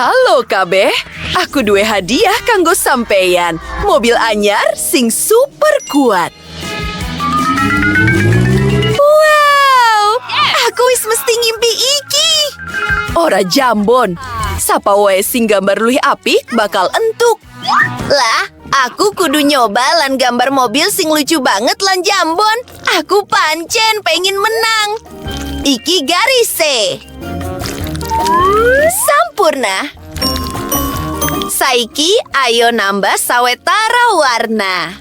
Halo kabeh, aku duwe hadiah kanggo sampeyan. Mobil anyar sing super kuat. Wow, aku wis mesti ngimpi iki. Ora jambon, sapa wae sing gambar luwih apik bakal entuk. Lah, aku kudu nyoba lan gambar mobil sing lucu banget lan jambon. Aku pancen pengen menang. Iki garise. Sampurna. Saiki ayo nambah sawetara warna.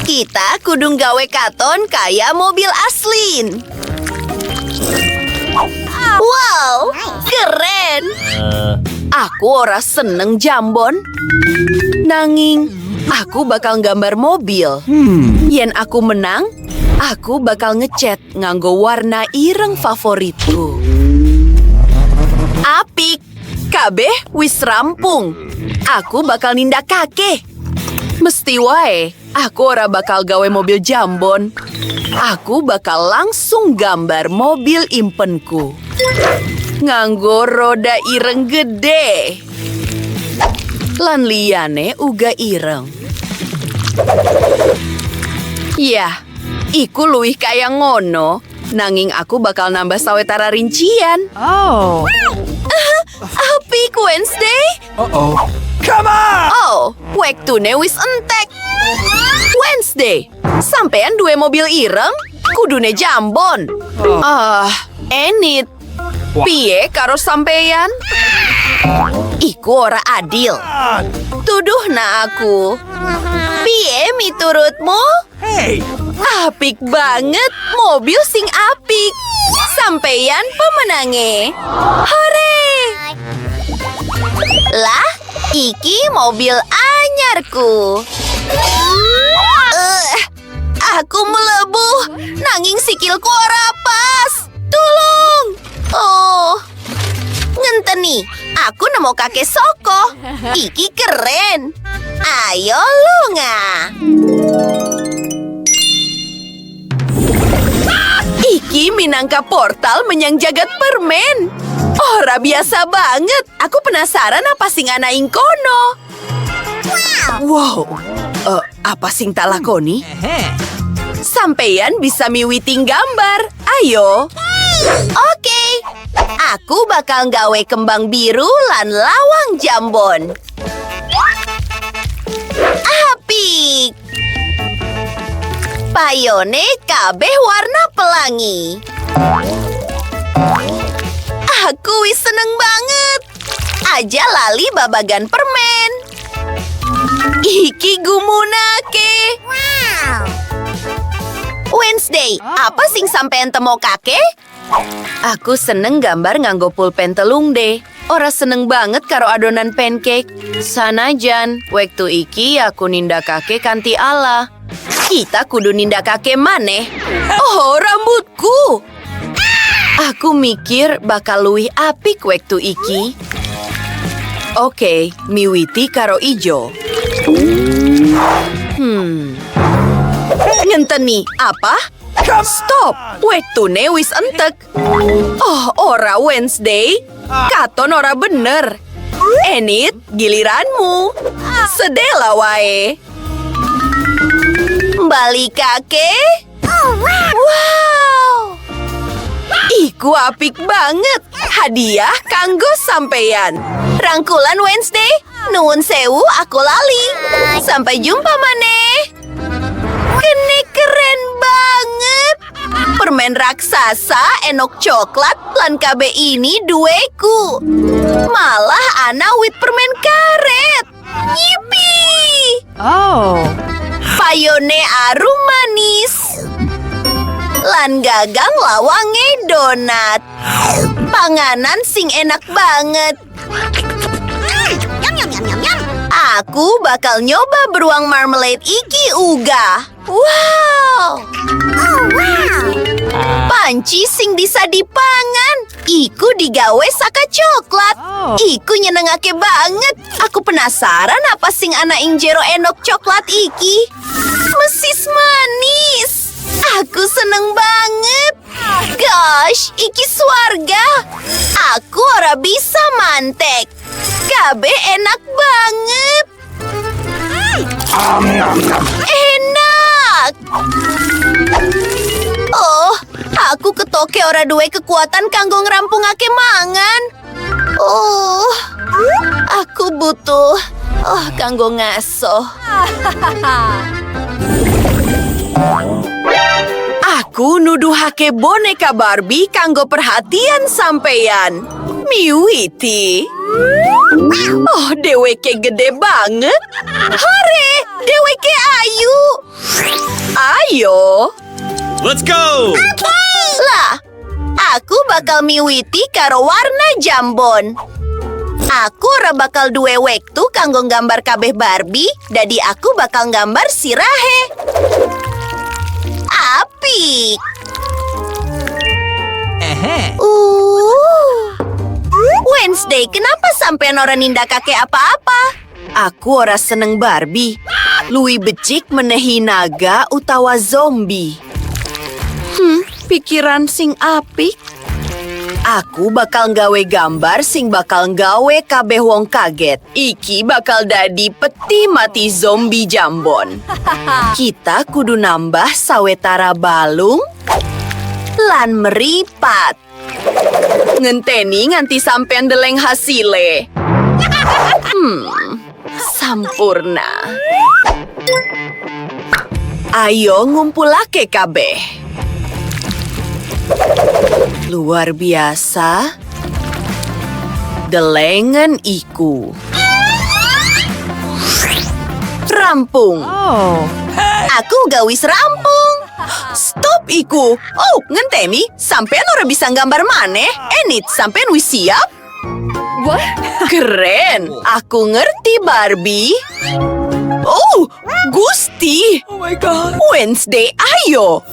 Kita kudu gawe katon kaya mobil aslin. Wow, keren. Aku ora seneng jambon. Nanging, aku bakal gambar mobil. Yen aku menang, aku bakal ngecat nganggo warna ireng favoritku. Apik, kabeh wis rampung. Aku bakal nindakake. Mesti wae, aku ora bakal gawe mobil jambon. Aku bakal langsung gambar mobil impenku. Nganggo roda ireng gede. Lan liyane uga ireng. Yah, iku luwih kaya ngono. Nanging aku bakal nambah sawetara rincian. Oh. Apik Wednesday? Come on! Oh, wektune wis entek. Wednesday, sampean duwe mobil ireng? Kudune jambon. Enit. Piye karo sampeyan? Iku ora adil. Tuduhna aku. Piye miturutmu? Hey! Apik banget, mobil sing apik. Sampeyan pemenange. Hore! Lah, iki mobil anyarku. Aku melebuh, nanging sikilku ora pas. Tolong! Oh, ngenteni, aku nemu kakek Soko. Iki keren. Ayo lunga. Iki minangka portal menyang jagat permen. Ora biasa banget. Aku penasaran apa sing ana ing kono. Wow. Apa sing tak lakoni? Sampeyan bisa miwiti gambar. Ayo. Oke. Aku bakal gawe kembang biru lan lawang jambon. Apik. Payone kabeh warna pelangi. Aku wis seneng banget. Aja lali babagan permen. Iki gumunake. Wednesday, apa sing sampean temokake? Aku seneng gambar nganggo pulpen telung deh. Ora seneng banget karo adonan pancake. Sanajan, wektu iki aku nindakake kanthi ala. Kita kudu nindakake maneh. Oh, rambutku. Aku mikir bakal luwih apik wektu iki. Oke, miwiti karo ijo. Ngenteni, apa? Stop! Wektune wis entek. Oh, ora Wednesday. Katon ora bener. Enit, giliranmu. Sedela wae. Balikake. Wow! Iku apik banget. Hadiah kanggo sampeyan. Rangkulan Wednesday. Nuwun sewu, aku lali. Sampai jumpa maneh. Kene keren banget. Permen raksasa, enok coklat, lan kabeh ini duweku. Malah ana wit permen karet. Yippee! Oh. Payone arum manis. Lan gagang lawange donat. Panganan sing enak banget. Aku bakal nyoba beruang marmalade iki uga. Wow! Panci sing bisa dipangan. Iku digawe saka coklat. Iku nyenengake banget. Aku penasaran apa sing ana ing jero enok coklat iki. Mesis manis. Aku seneng banget. Gosh, iki swarga. Aku ora bisa mantek. Kabe enak banget. Enak. Oh, aku ketoke ora duwe kekuatan kanggo ngrampungake mangan. Oh, aku butuh kanggo ngaso. Aku nuduhake boneka Barbie kanggo perhatian sampeyan. Miwiti. Oh, dheweke gede banget. Hore, dheweke ayu. Ayo. Let's go! Lah, aku bakal miwiti karo warna jambon. Aku ora bakal duwe wektu kanggo nggambar kabeh Barbie, dadi aku bakal nggambar sirahe. Apik. Wednesday, kenapa sampean ora nindakake apa-apa? Aku ora seneng Barbie. Luwih becik menehi naga utawa zombie. Pikiran sing apik. Aku bakal nggawe gambar sing bakal nggawe kabeh wong kaget. Iki bakal dadi peti mati zombie jambon. Kita kudu nambah sawetara balung lan meripat. Ngenteni nganti sampean deleng hasile. Sampurna. Ayo ngumpulake kabeh. Luar biasa. Delengen iku. Rampung. Oh. Aku gawis rampung. Stop iku. Oh, ngenteni, sampean ora bisa nggambar maneh. Enit, sampean wis siap? What? Keren. Aku ngerti, Barbie. Oh, Gusti. Oh my God. Wednesday, ayo.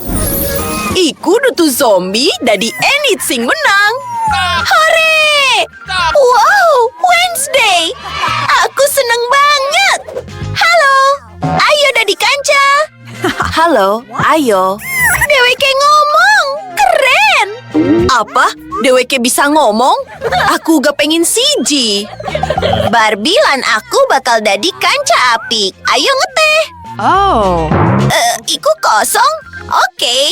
Iku dutu zombie dadi Enid sing menang. Hore! Wow, Wednesday. Aku seneng banget. Halo, ayo dadi kanca. Halo, ayo. Dheweke ngomong. Keren. Apa? Dheweke bisa ngomong? Aku gak pengen siji. Barbie lan aku bakal dadi kanca apik. Ayo ngeteh. Oh. Iku kosong? Oke.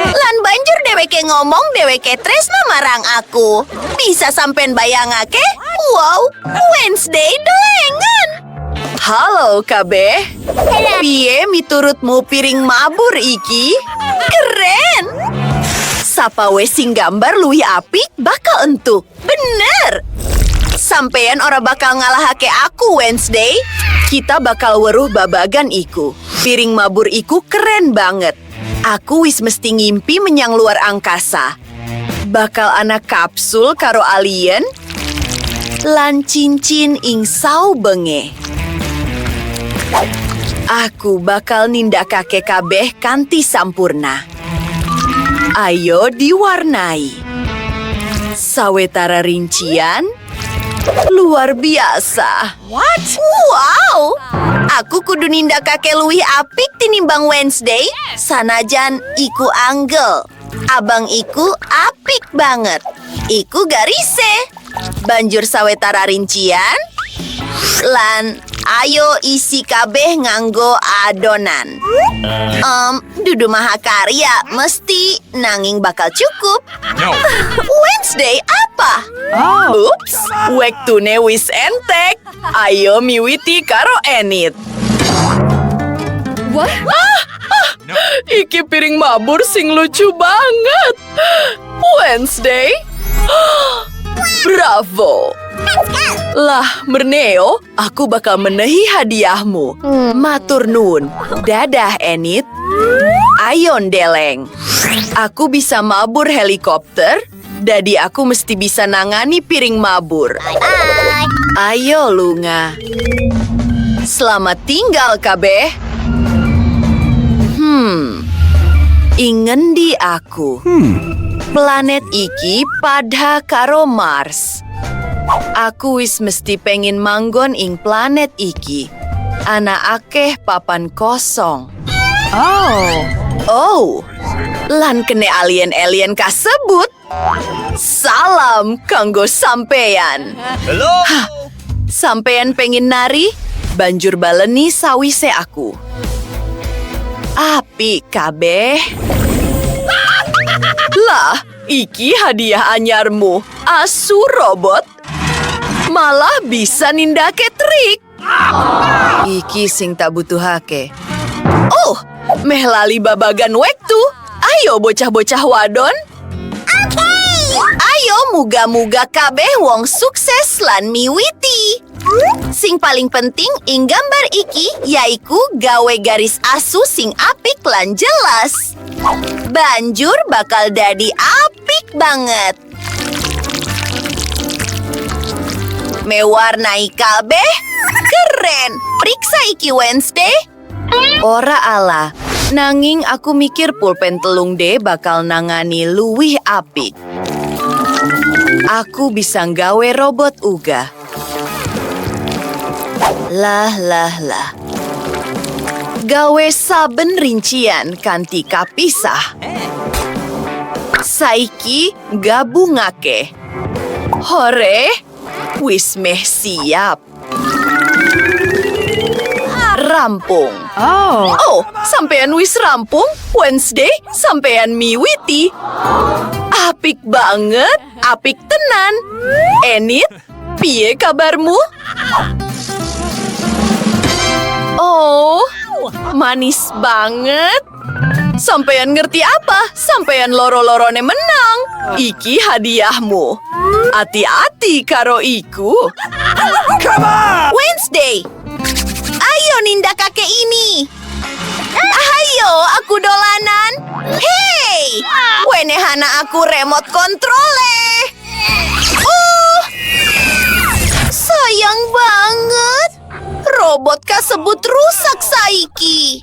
Lan banjur dheweke ngomong dheweke tresna marang aku. Bisa sampean bayangake? Wow, Wednesday delengen. Halo kabeh. Piye miturutmu piring mabur iki? Keren. Sapa wes sing gambar luwih apik bakal entuk. Bener. Sampean ora bakal ngalahake aku, Wednesday. Kita bakal weruh babagan iku. Piring mabur iku keren banget. Aku wis mesti ngimpi menyang luar angkasa. Bakal ana kapsul karo alien lan cincin ing saubenge. Aku bakal nindakake kabeh kanthi sampurna. Ayo diwarnai. Sawetara rincian luar biasa. What? Wow! Aku kudu nindakake luwih apik tinimbang Wednesday. Sanajan iku anggel. Abang iku apik banget. Iku garise. Banjur sawetara rincian. Lan ayo isi kabeh nganggo adonan. Dudu mahakarya mesti nanging bakal cukup. No. Wednesday apa? Oh. Ups, wektune wis entek. Ayo miwiti karo Enid. What? Iki piring mabur sing lucu banget. Wednesday. Bravo. Lah, Merneo, aku bakal menehi hadiahmu. Matur nuwun. Dadah, Enid. Ayon Deleng. Aku bisa mabur helikopter, dadi aku mesti bisa nangani piring mabur. Ayo, Lunga. Selamat tinggal, kabeh. Ingendi aku. Planet iki padha karo Mars. Aku wis mesti pengin manggon ing planet iki. Ana akeh papan kosong. Oh, lan kene alien-alien kasebut. Salam kanggo sampeyan. Hello. Sampeyan pengen nari? Banjur baleni sawise aku. Api kabeh. Lah, iki hadiah anyarmu. Asu robot. Malah bisa nindake trik. Iki sing tak butuhake. Oh, meh lali babagan wektu. Ayo bocah-bocah wadon. Ayo muga-muga kabeh wong sukses lan miwiti. Sing paling penting ing gambar iki yaiku gawe garis asu sing apik lan jelas. Banjur bakal dadi apik banget. Mewarnai kabeh keren. Periksa iki Wednesday. Ora ala. Nanging aku mikir pulpen telung D bakal nangani luwih apik. Aku bisa nggawe robot uga. Lah. Gawe saben rincian kanthi kapisah. Saiki gabungake. Hore, wis meh siap. Rampung. Oh, sampean wis rampung? Wednesday, sampean miwiti. Apik banget, apik tenan. Enid, piye kabarmu? Oh, manis banget. Sampean ngerti apa? Sampean loro-lorone menang. Iki hadiahmu. Hati-hati karo iku. Come on. Wednesday, ayo nindak kakek ini. Ayo, aku dolanan. Hei, wenehana aku remote kontrole. Sayang banget. Robot kasebut rusak saiki.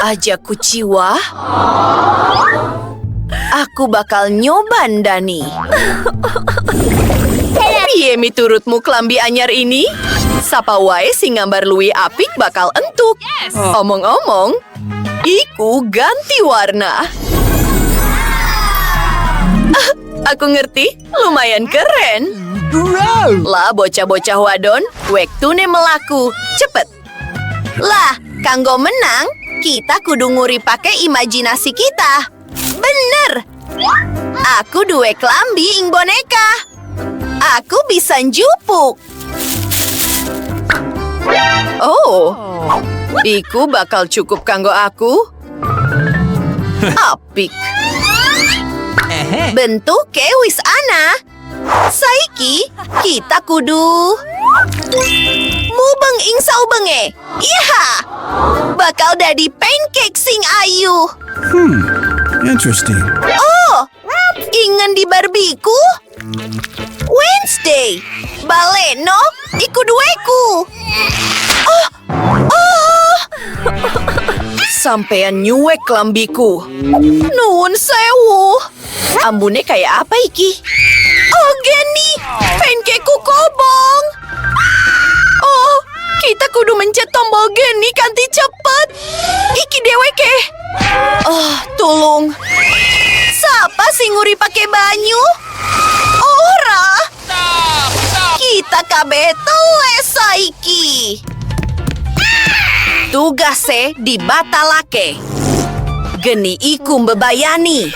Aja kuciwa. Aku bakal nyoban Dani. Piye miturutmu klambi anyar ini? Sapa wae sing gambar luwih apik bakal entuk. Omong-omong, iku ganti warna. Aku ngerti, lumayan keren. Lah bocah-bocah wadon, wektune melaku. Cepet. Lah, kanggo menang, kita kudu nguri pakai imajinasi kita. Bener. Aku duwe klambi ing boneka. Aku bisa njupuk. Oh, iku bakal cukup kanggo aku. Apik. Bentuke wis ana. Saiki kita kudu mubeng ing saubenge. Iya. Bakal dadi pancake sing ayu. Interesting. Oh, ingen di barbiku? Wednesday, baleno, iku duweku. Sampean nyuwek klambiku. Nuwun sewu. Ambune kayak apa iki? Oh, Geni, pancakeku kobong. Oh, kita kudu mencet tombol Geni kanthi cepet. Iki dheweke. Oh, tulung. Sapa sing nguri pake banyu? Ora. Kita kabeh teles saiki. Tugase dibatalake. Geni iku mbebayani.